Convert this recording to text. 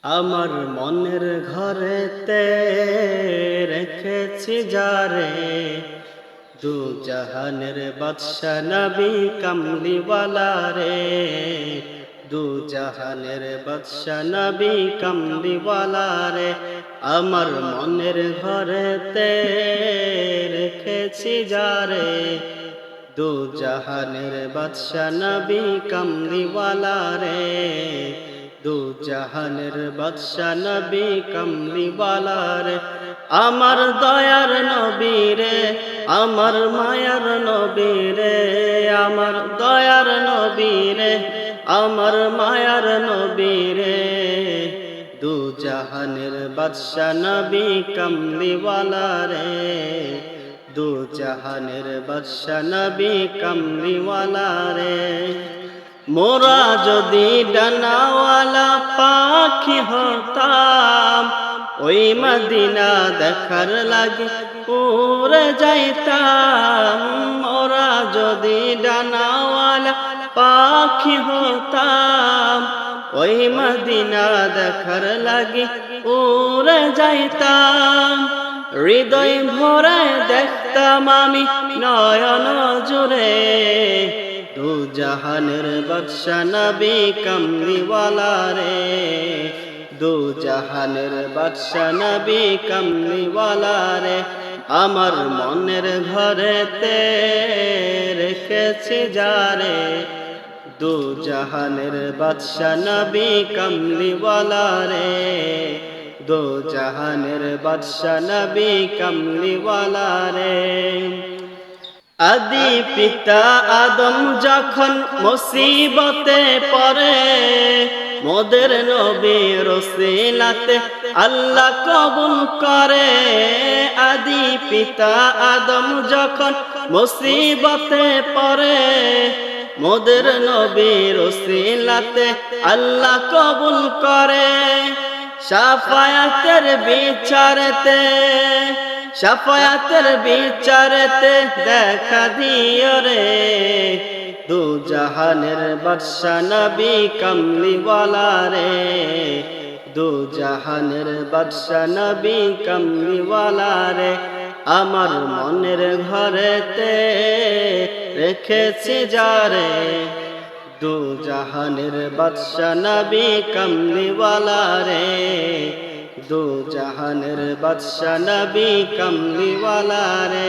আমার মনের ঘরেতে রেখেছি যারে, দু জাহানের বাদশা নবী কামলিওয়ালা রে, দু জাহানের বাদশা নবী কামলিওয়ালা রে। আমার মনের ঘরেতে রেখেছি যারে, দু জাহানের বাদশা নবী কামলিওয়ালা রে, দু জাহানের বাদশা নবী কামলিওয়ালা রে। আমার দয়ার নবী রে, আমার মায়ার নবী রে, আমার দয়ার নবী রে, আমার মায়ার নবী রে, দু জাহানের বাদশা নবী কামলিওয়ালা রে, দু জাহানের বাদশা নবী কামলিওয়ালা রে। মোরা যদি ডানাওয়ালা পাখি হতাম, ওই মদিনা দেখার লাগে উড়ে যাইতাম। মোরা যদি ডানাওয়ালা পাখি হতাম, ওই মদিনা দেখার লাগে উড়ে যাইতাম। হৃদয় ভরে দেখতাম আমি নয়ন জুড়ে, দু জাহানের বাদশা নবী কামলিওয়ালা রে, দু জাহানের বাদশা নবী কামলিওয়ালা রে। আমার মনের ঘরেতে রেখেছি যারে, দু জাহানের বাদশা নবী কামলিওয়ালা রে, দু জাহানের বাদশা নবী কামলিওয়ালা রে। আদি পিতা আদম যখন মুসিবতে পড়ে, মোদের নবী রসিলাতে আল্লাহ কবুল করে। আদি পিতা আদম যখন মুসিবতে পড়ে, মোদের নবী রসিলাতে আল্লাহ কবুল করে। শাফায়াতের বিচারতে, শাফায়াতের বিচারতে দেখা দিও রে, দু জাহানের বাদশা নবী কামলিওয়ালা রে, দু জাহানের বাদশা নবী কামলিওয়ালা রে। আমার মনের ঘরেতে রেখেছি যারে, দু জাহানের বাদশা নবী কামলিওয়ালা রে, দু জাহানের বাদশা নবী কামলিওয়ালা রে।